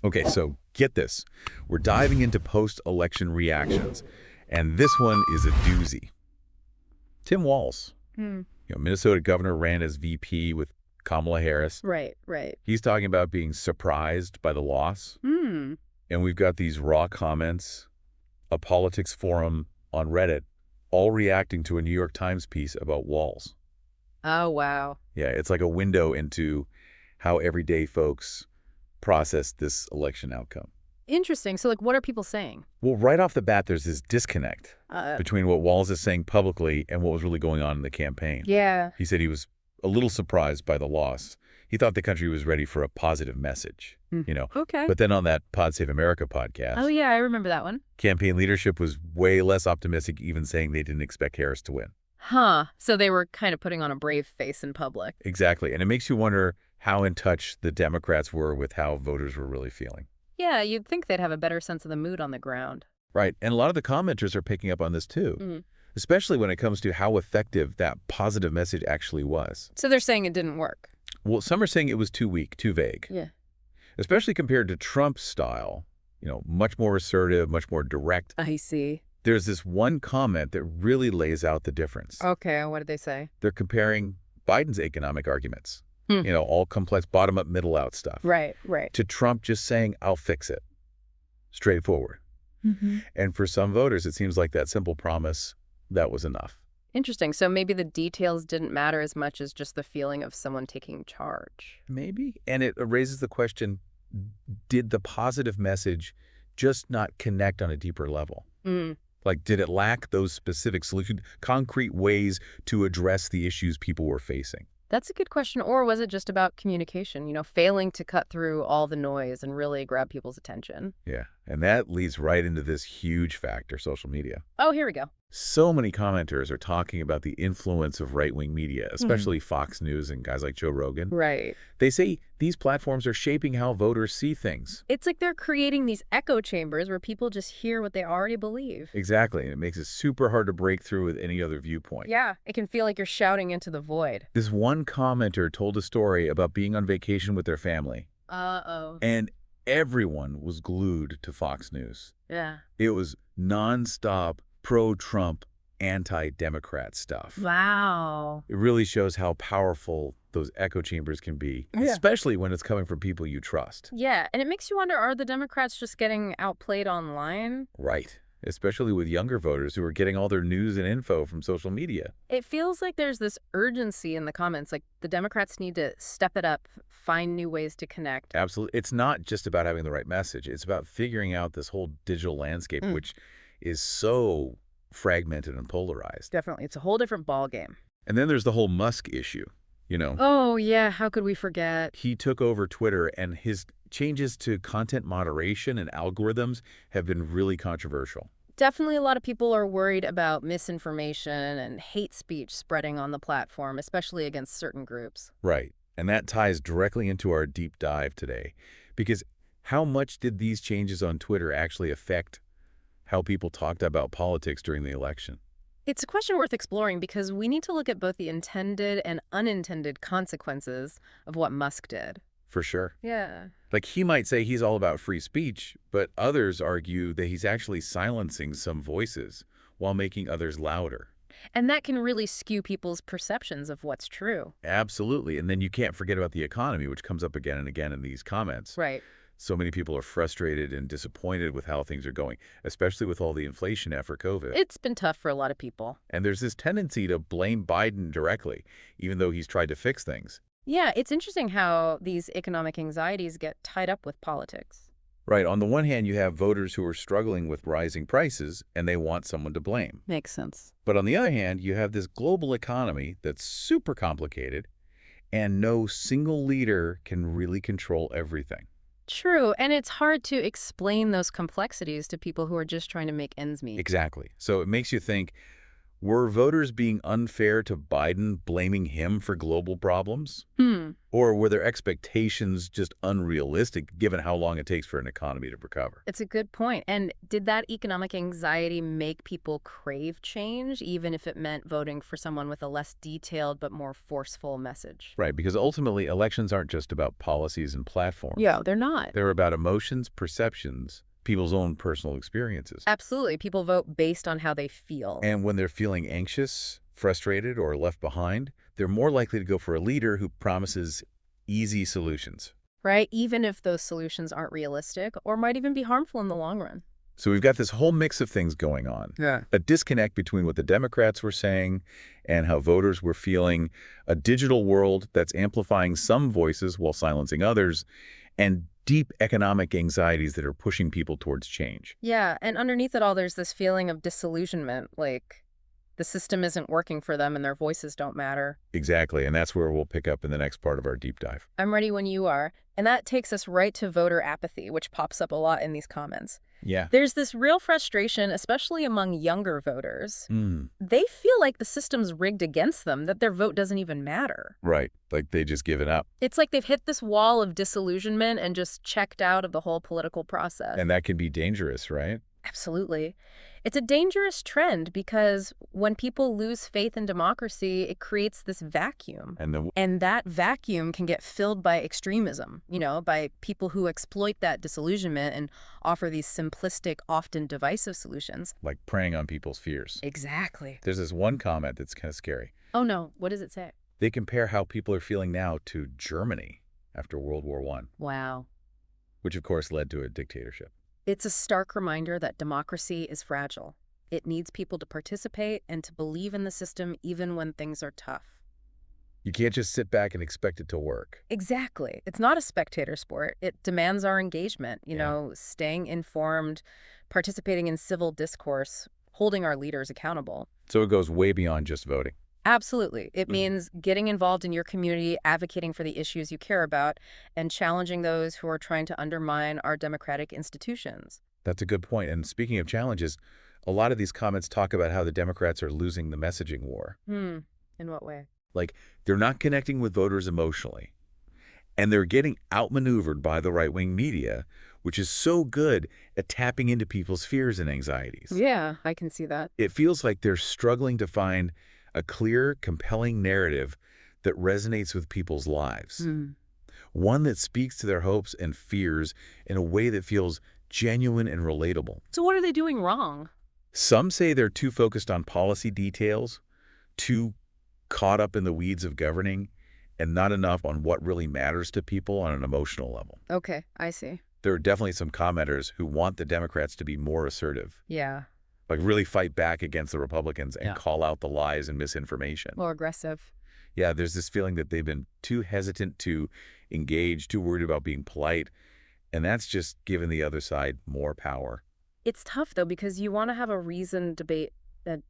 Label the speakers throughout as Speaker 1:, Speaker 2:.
Speaker 1: Okay, so get this. We're diving into post-election reactions, and this one is a doozy. Tim Walz,
Speaker 2: Hmm.
Speaker 1: Minnesota governor, ran as VP with Kamala Harris.
Speaker 2: Right, right.
Speaker 1: He's talking about being surprised by the loss.
Speaker 2: Hmm.
Speaker 1: And we've got these raw comments, a politics forum on Reddit, all reacting to a New York Times piece about Walz.
Speaker 2: Oh, wow.
Speaker 1: Yeah, it's like a window into how everyday folks process this election outcome.
Speaker 2: Interesting. So, like, what are people saying?
Speaker 1: Well, right off the bat, there's this disconnect
Speaker 2: Uh,
Speaker 1: between what Walz is saying publicly and what was really going on in the campaign.
Speaker 2: yeah.
Speaker 1: He said he was a little surprised by the loss. He thought the country was ready for a positive message,
Speaker 2: Hmm. Okay.
Speaker 1: But then on that Pod Save America podcast,
Speaker 2: Oh, yeah, I remember that one.
Speaker 1: campaign leadership was way less optimistic, even saying they didn't expect Harris to win.
Speaker 2: Huh. So they were kind of putting on a brave face in public.
Speaker 1: Exactly. And it makes you wonder how in touch the Democrats were with how voters were really feeling.
Speaker 2: Yeah, you'd think they'd have a better sense of the mood on the ground.
Speaker 1: Right. And a lot of the commenters are picking up on this too,
Speaker 2: Mm.
Speaker 1: especially when it comes to how effective that positive message actually was.
Speaker 2: So they're saying it didn't work.
Speaker 1: Well, some are saying it was too weak, too vague,
Speaker 2: Yeah.
Speaker 1: especially compared to Trump's style, much more assertive, much more direct.
Speaker 2: I see.
Speaker 1: There's this one comment that really lays out the difference.
Speaker 2: Okay, what did they say?
Speaker 1: They're comparing Biden's economic arguments,
Speaker 2: Hmm.
Speaker 1: all complex bottom-up, middle-out stuff,
Speaker 2: Right, right.
Speaker 1: to Trump just saying, I'll fix it. Straightforward.
Speaker 2: Mm-hmm.
Speaker 1: And for some voters, it seems like that simple promise, that was enough.
Speaker 2: Interesting. So maybe the details didn't matter as much as just the feeling of someone taking charge.
Speaker 1: Maybe. And it raises the question, did the positive message just not connect on a deeper level?
Speaker 2: Mm.
Speaker 1: Like, did it lack those specific solutions, concrete ways to address the issues people were facing?
Speaker 2: That's a good question. Or was it just about communication, failing to cut through all the noise and really grab people's attention?
Speaker 1: Yeah. And that leads right into this huge factor, social media.
Speaker 2: Oh, here we go.
Speaker 1: So many commenters are talking about the influence of right-wing media, especially Fox News and guys like Joe Rogan.
Speaker 2: Right.
Speaker 1: They say these platforms are shaping how voters see things.
Speaker 2: It's like they're creating these echo chambers where people just hear what they already believe.
Speaker 1: Exactly. And it makes it super hard to break through with any other viewpoint.
Speaker 2: Yeah, it can feel like you're shouting into the void.
Speaker 1: This one commenter told a story about being on vacation with their family.
Speaker 2: Uh-oh.
Speaker 1: And everyone was glued to Fox News.
Speaker 2: Yeah.
Speaker 1: It was nonstop pro-Trump, anti-Democrat stuff.
Speaker 2: Wow.
Speaker 1: It really shows how powerful those echo chambers can be,
Speaker 2: Yeah.
Speaker 1: especially when it's coming from people you trust.
Speaker 2: Yeah, and it makes you wonder, are the Democrats just getting outplayed online?
Speaker 1: Right. Especially with younger voters who are getting all their news and info from social media.
Speaker 2: It feels like there's this urgency in the comments, like the Democrats need to step it up, find new ways to connect.
Speaker 1: Absolutely. It's not just about having the right message. It's about figuring out this whole digital landscape, which is so fragmented and polarized.
Speaker 2: Definitely. It's a whole different ballgame.
Speaker 1: And then there's the whole Musk issue,
Speaker 2: Oh, yeah. How could we forget?
Speaker 1: He took over Twitter, and his changes to content moderation and algorithms have been really controversial.
Speaker 2: Definitely a lot of people are worried about misinformation and hate speech spreading on the platform, especially against certain groups.
Speaker 1: Right. And that ties directly into our deep dive today. Because how much did these changes on Twitter actually affect how people talked about politics during the election?
Speaker 2: It's a question worth exploring because we need to look at both the intended and unintended consequences of what Musk did.
Speaker 1: For sure.
Speaker 2: Yeah.
Speaker 1: Like, he might say he's all about free speech, but others argue that he's actually silencing some voices while making others louder.
Speaker 2: And that can really skew people's perceptions of what's true.
Speaker 1: Absolutely. And then you can't forget about the economy, which comes up again and again in these comments.
Speaker 2: Right.
Speaker 1: So many people are frustrated and disappointed with how things are going, especially with all the inflation after COVID.
Speaker 2: It's been tough for a lot of people.
Speaker 1: And there's this tendency to blame Biden directly, even though he's tried to fix things.
Speaker 2: Yeah, it's interesting how these economic anxieties get tied up with politics.
Speaker 1: Right. On the one hand, you have voters who are struggling with rising prices, and they want someone to blame.
Speaker 2: Makes sense.
Speaker 1: But on the other hand, you have this global economy that's super complicated, and no single leader can really control everything.
Speaker 2: True, and it's hard to explain those complexities to people who are just trying to make ends meet.
Speaker 1: Exactly. So it makes you think, Were voters being unfair to Biden, blaming him for global problems?
Speaker 2: Hmm.
Speaker 1: Or were their expectations just unrealistic given how long it takes for an economy to recover?
Speaker 2: It's a good point. And did that economic anxiety make people crave change, even if it meant voting for someone with a less detailed but more forceful message?
Speaker 1: Right, because ultimately elections aren't just about policies and platforms.
Speaker 2: Yeah, they're not.
Speaker 1: They're about emotions, perceptions, people's own personal experiences.
Speaker 2: Absolutely. People vote based on how they feel.
Speaker 1: And when they're feeling anxious, frustrated, or left behind, they're more likely to go for a leader who promises easy solutions.
Speaker 2: Right? Even if those solutions aren't realistic or might even be harmful in the long run.
Speaker 1: So we've got this whole mix of things going on.
Speaker 2: Yeah.
Speaker 1: A disconnect between what the Democrats were saying and how voters were feeling, a digital world that's amplifying some voices while silencing others, and deep economic anxieties that are pushing people towards change.
Speaker 2: Yeah, and underneath it all, there's this feeling of disillusionment, like the system isn't working for them and their voices don't matter.
Speaker 1: Exactly, and that's where we'll pick up in the next part of our deep dive.
Speaker 2: I'm ready when you are. And that takes us right to voter apathy, which pops up a lot in these comments.
Speaker 1: Yeah.
Speaker 2: There's this real frustration, especially among younger voters.
Speaker 1: Mm,
Speaker 2: They feel like the system's rigged against them, that their vote doesn't even matter.
Speaker 1: right, like they just given up.
Speaker 2: It's like they've hit this wall of disillusionment and just checked out of the whole political process.
Speaker 1: And that can be dangerous, right?
Speaker 2: Absolutely. It's a dangerous trend because when people lose faith in democracy, it creates this vacuum. And that vacuum can get filled by extremism, by people who exploit that disillusionment and offer these simplistic, often divisive solutions.
Speaker 1: Like preying on people's fears.
Speaker 2: Exactly.
Speaker 1: There's this one comment that's kind of scary.
Speaker 2: Oh, no. What does it say?
Speaker 1: They compare how people are feeling now to Germany after World War I,
Speaker 2: Wow.
Speaker 1: which of course led to a dictatorship.
Speaker 2: It's a stark reminder that democracy is fragile. It needs people to participate and to believe in the system even when things are tough.
Speaker 1: You can't just sit back and expect it to work.
Speaker 2: Exactly. It's not a spectator sport. It demands our engagement, staying informed, participating in civil discourse, holding our leaders accountable.
Speaker 1: So it goes way beyond just voting.
Speaker 2: Absolutely. It means getting involved in your community, advocating for the issues you care about, and challenging those who are trying to undermine our democratic institutions.
Speaker 1: That's a good point. And speaking of challenges, a lot of these comments talk about how the Democrats are losing the messaging war.
Speaker 2: In what way?
Speaker 1: Like, they're not connecting with voters emotionally. And they're getting outmaneuvered by the right-wing media, which is so good at tapping into people's fears and anxieties.
Speaker 2: Yeah, I can see that.
Speaker 1: It feels like they're struggling to find a clear, compelling narrative that resonates with people's lives. One that speaks to their hopes and fears in a way that feels genuine and relatable.
Speaker 2: So what are they doing wrong?
Speaker 1: Some say they're too focused on policy details, too caught up in the weeds of governing, and not enough on what really matters to people on an emotional level.
Speaker 2: Okay, I see.
Speaker 1: There are definitely some commenters who want the Democrats to be more assertive.
Speaker 2: Yeah.
Speaker 1: Like really fight back against the Republicans and call out the lies and misinformation.
Speaker 2: More aggressive.
Speaker 1: Yeah, there's this feeling that they've been too hesitant to engage, too worried about being polite, and that's just given the other side more power.
Speaker 2: It's tough, though, because you want to have a reasoned debate that,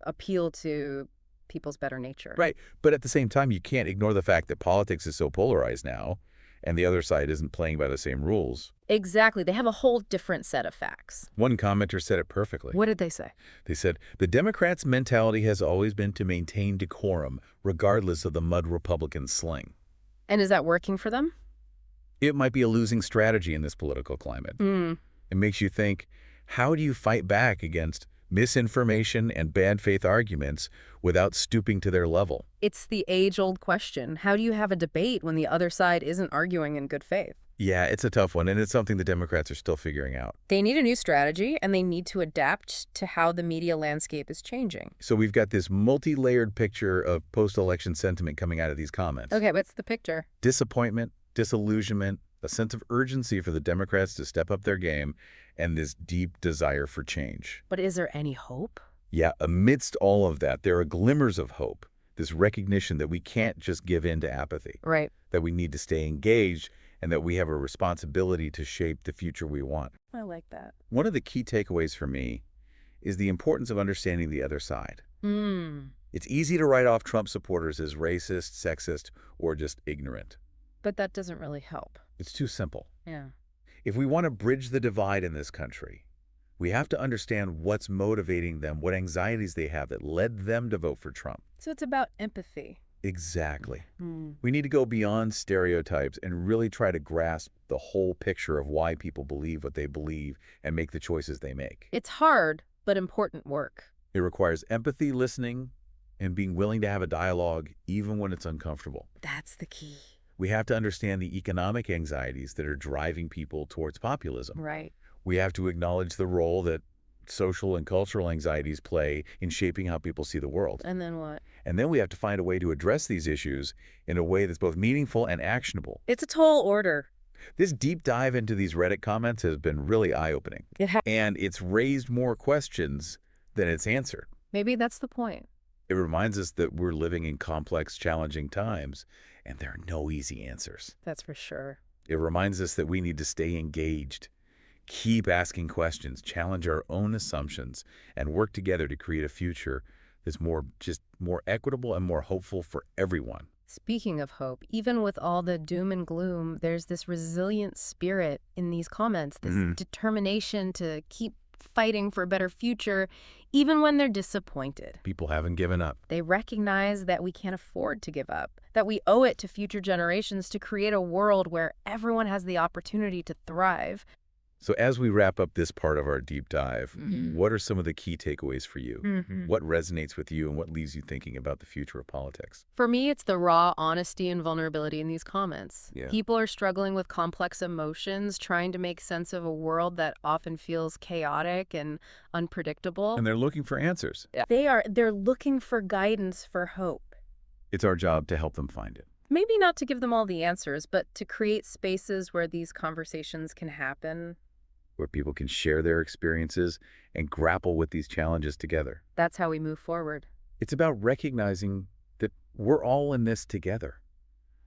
Speaker 2: appeal to people's better nature.
Speaker 1: Right, but at the same time, you can't ignore the fact that politics is so polarized now, and the other side isn't playing by the same rules.
Speaker 2: Exactly. They have a whole different set of facts.
Speaker 1: One commenter said it perfectly.
Speaker 2: What did they say?
Speaker 1: They said, the Democrats' mentality has always been to maintain decorum, regardless of the mud Republican sling.
Speaker 2: And is that working for them?
Speaker 1: It might be a losing strategy in this political climate. It makes you think, how do you fight back against misinformation and bad faith arguments without stooping to their level?
Speaker 2: It's the age-old question. How do you have a debate when the other side isn't arguing in good faith?
Speaker 1: Yeah, it's a tough one, and it's something the Democrats are still figuring out.
Speaker 2: They need a new strategy, and they need to adapt to how the media landscape is changing.
Speaker 1: So we've got this multi-layered picture of post-election sentiment coming out of these comments.
Speaker 2: Okay, what's the picture?
Speaker 1: Disappointment, disillusionment, a sense of urgency for the Democrats to step up their game, and this deep desire for change.
Speaker 2: But is there any hope?
Speaker 1: Yeah, amidst all of that, there are glimmers of hope, this recognition that we can't just give in to apathy,
Speaker 2: Right.
Speaker 1: that we need to stay engaged, and that we have a responsibility to shape the future we want.
Speaker 2: I like that.
Speaker 1: One of the key takeaways for me is the importance of understanding the other side. It's easy to write off Trump supporters as racist, sexist, or just ignorant.
Speaker 2: But that doesn't really help.
Speaker 1: It's too simple.
Speaker 2: Yeah.
Speaker 1: If we want to bridge the divide in this country, We have to understand what's motivating them, what anxieties they have that led them to vote for Trump.
Speaker 2: So it's about empathy.
Speaker 1: Exactly.
Speaker 2: Hmm.
Speaker 1: We need to go beyond stereotypes and really try to grasp the whole picture of why people believe what they believe and make the choices they make.
Speaker 2: It's hard, but important work.
Speaker 1: It requires empathy, listening, and being willing to have a dialogue even when it's uncomfortable.
Speaker 2: That's the key.
Speaker 1: We have to understand the economic anxieties that are driving people towards populism.
Speaker 2: Right.
Speaker 1: We have to acknowledge the role that social and cultural anxieties play in shaping how people see the world.
Speaker 2: And then what?
Speaker 1: And then we have to find a way to address these issues in a way that's both meaningful and actionable.
Speaker 2: It's a tall order.
Speaker 1: This deep dive into these Reddit comments has been really eye-opening. And it's raised more questions than it's answered.
Speaker 2: Maybe that's the point.
Speaker 1: It reminds us that we're living in complex, challenging times, and there are no easy answers.
Speaker 2: That's for sure.
Speaker 1: It reminds us that we need to stay engaged, keep asking questions, challenge our own assumptions, and work together to create a future that's more equitable and more hopeful for everyone.
Speaker 2: Speaking of hope, even with all the doom and gloom, there's this resilient spirit in these comments, this determination to keep fighting for a better future, even when they're disappointed.
Speaker 1: People haven't given up.
Speaker 2: They recognize that we can't afford to give up, that we owe it to future generations to create a world where everyone has the opportunity to thrive.
Speaker 1: So as we wrap up this part of our deep dive, what are some of the key takeaways for you? What resonates with you and what leaves you thinking about the future of politics?
Speaker 2: For me, it's the raw honesty and vulnerability in these comments.
Speaker 1: Yeah.
Speaker 2: People are struggling with complex emotions, trying to make sense of a world that often feels chaotic and unpredictable.
Speaker 1: And they're looking for answers.
Speaker 2: They're looking for guidance, for hope.
Speaker 1: It's our job to help them find it.
Speaker 2: Maybe not to give them all the answers, but to create spaces where these conversations can happen.
Speaker 1: Where people can share their experiences and grapple with these challenges together.
Speaker 2: That's how we move forward.
Speaker 1: It's about recognizing that we're all in this together.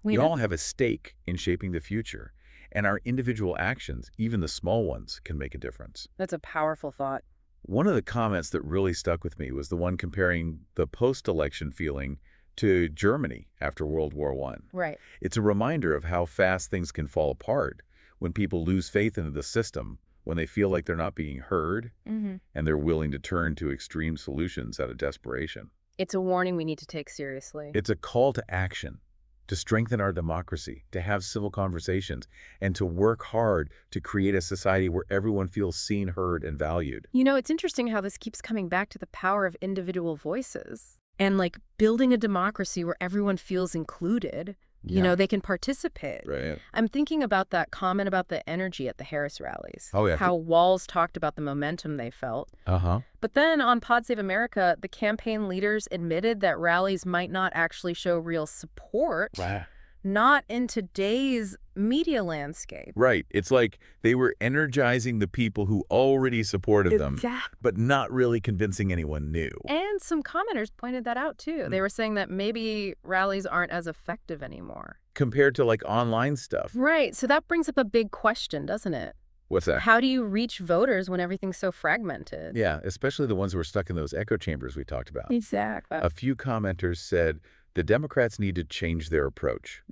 Speaker 1: We all have a stake in shaping the future, and our individual actions, even the small ones, can make a difference.
Speaker 2: That's a powerful thought.
Speaker 1: One of the comments that really stuck with me was the one comparing the post-election feeling to Germany after World War I.
Speaker 2: Right.
Speaker 1: It's a reminder of how fast things can fall apart when people lose faith into the system, when they feel like they're not being heard, and they're willing to turn to extreme solutions out of desperation.
Speaker 2: It's a warning we need to take seriously.
Speaker 1: It's a call to action, to strengthen our democracy, to have civil conversations, and to work hard to create a society where everyone feels seen, heard, and valued.
Speaker 2: You know, it's interesting how this keeps coming back to the power of individual voices and like building a democracy where everyone feels included. You know, they can participate.
Speaker 1: Right.
Speaker 2: I'm thinking about that comment about the energy at the Harris rallies.
Speaker 1: Oh, yeah.
Speaker 2: How Walz talked about the momentum they felt. But then on Pod Save America, the campaign leaders admitted that rallies might not actually show real support.
Speaker 1: Right.
Speaker 2: Not in today's media landscape.
Speaker 1: Right. It's like they were energizing the people who already supported them, but not really convincing anyone new.
Speaker 2: And some commenters pointed that out, too. They were saying that maybe rallies aren't as effective anymore.
Speaker 1: Compared to, like, online stuff.
Speaker 2: Right. So that brings up a big question, doesn't it?
Speaker 1: What's that?
Speaker 2: How do you reach voters when everything's so fragmented?
Speaker 1: Yeah, especially the ones who are stuck in those echo chambers we talked about.
Speaker 2: Exactly.
Speaker 1: A few commenters said the Democrats need to change their approach.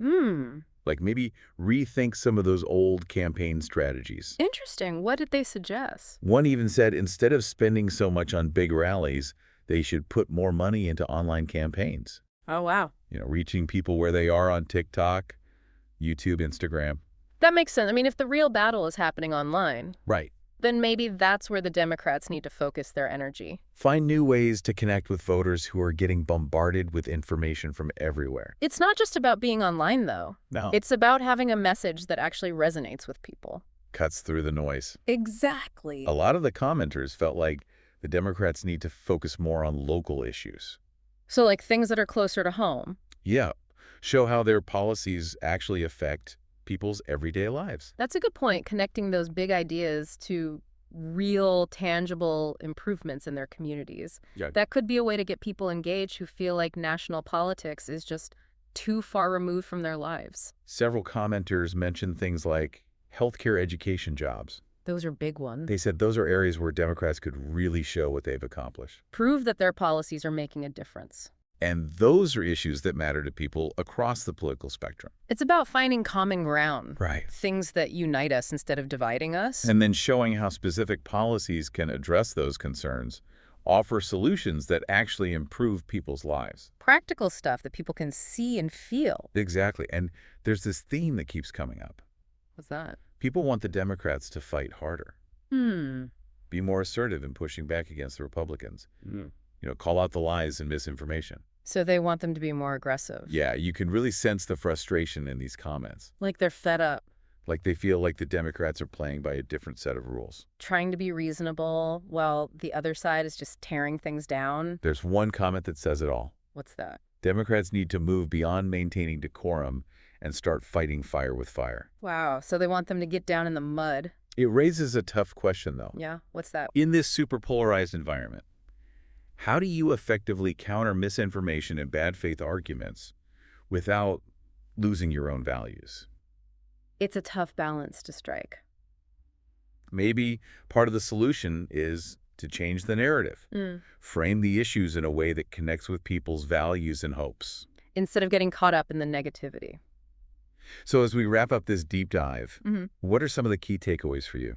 Speaker 1: Like maybe rethink some of those old campaign strategies.
Speaker 2: Interesting. What did they suggest?
Speaker 1: One even said instead of spending so much on big rallies, they should put more money into online campaigns.
Speaker 2: Oh, wow.
Speaker 1: You know, reaching people where they are on TikTok, YouTube, Instagram.
Speaker 2: That makes sense. I mean, if the real battle is happening online,
Speaker 1: Right.
Speaker 2: then maybe that's where the Democrats need to focus their energy.
Speaker 1: Find new ways to connect with voters who are getting bombarded with information from everywhere.
Speaker 2: It's not just about being online, though.
Speaker 1: No.
Speaker 2: It's about having a message that actually resonates with people.
Speaker 1: Cuts through the noise.
Speaker 2: Exactly.
Speaker 1: A lot of the commenters felt like the Democrats need to focus more on local issues.
Speaker 2: So like things that are closer to home.
Speaker 1: Yeah. Show how their policies actually affect people's everyday lives.
Speaker 2: That's a good point, connecting those big ideas to real, tangible improvements in their communities.
Speaker 1: Yeah.
Speaker 2: That could be a way to get people engaged who feel like national politics is just too far removed from their lives.
Speaker 1: Several commenters mentioned things like healthcare, education, jobs.
Speaker 2: Those are big ones.
Speaker 1: They said those are areas where Democrats could really show what they've accomplished.
Speaker 2: Prove that their policies are making a difference.
Speaker 1: And those are issues that matter to people across the political spectrum.
Speaker 2: It's about finding common ground.
Speaker 1: Right.
Speaker 2: Things that unite us instead of dividing us.
Speaker 1: And then showing how specific policies can address those concerns, offer solutions that actually improve people's lives.
Speaker 2: Practical stuff that people can see and feel.
Speaker 1: Exactly. And there's this theme that keeps coming up.
Speaker 2: What's that?
Speaker 1: People want the Democrats to fight harder. Be more assertive in pushing back against the Republicans. Call out the lies and misinformation.
Speaker 2: So they want them to be more aggressive.
Speaker 1: Yeah, you can really sense the frustration in these comments.
Speaker 2: Like they're fed up.
Speaker 1: Like they feel like the Democrats are playing by a different set of rules.
Speaker 2: Trying to be reasonable while the other side is just tearing things down.
Speaker 1: There's one comment that says it all.
Speaker 2: What's that?
Speaker 1: Democrats need to move beyond maintaining decorum and start fighting fire with fire.
Speaker 2: Wow, so they want them to get down in the mud.
Speaker 1: It raises a tough question, though.
Speaker 2: Yeah, what's that?
Speaker 1: In this super polarized environment, how do you effectively counter misinformation and bad faith arguments without losing your own values?
Speaker 2: It's a tough balance to strike.
Speaker 1: Maybe part of the solution is to change the narrative, frame the issues in a way that connects with people's values and hopes.
Speaker 2: Instead of getting caught up in the negativity.
Speaker 1: So as we wrap up this deep dive, what are some of the key takeaways for you?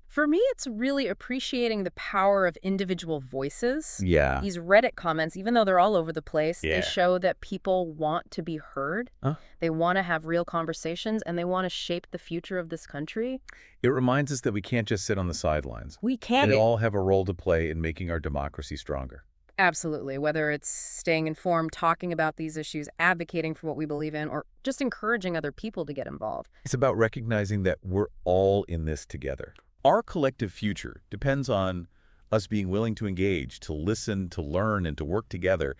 Speaker 2: For me, it's really appreciating the power of individual voices.
Speaker 1: Yeah.
Speaker 2: These Reddit comments, even though they're all over the place,
Speaker 1: Yeah.
Speaker 2: they show that people want to be heard.
Speaker 1: Huh?
Speaker 2: They want to have real conversations, and they want to shape the future of this country.
Speaker 1: It reminds us that we can't just sit on the sidelines.
Speaker 2: We can't.
Speaker 1: We all have a role to play in making our democracy stronger.
Speaker 2: Absolutely. Whether it's staying informed, talking about these issues, advocating for what we believe in, or just encouraging other people to get involved.
Speaker 1: It's about recognizing that we're all in this together. Our collective future depends on us being willing to engage, to listen, to learn, and to work together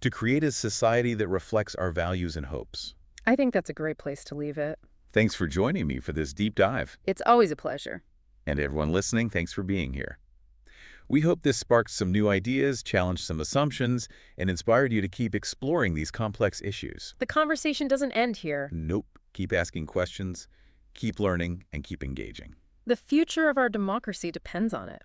Speaker 1: to create a society that reflects our values and hopes.
Speaker 2: I think that's a great place to leave it.
Speaker 1: Thanks for joining me for this deep dive.
Speaker 2: It's always a pleasure.
Speaker 1: And everyone listening, thanks for being here. We hope this sparked some new ideas, challenged some assumptions, and inspired you to keep exploring these complex issues.
Speaker 2: The conversation doesn't end here.
Speaker 1: Nope. Keep asking questions, keep learning, and keep engaging.
Speaker 2: The future of our democracy depends on it.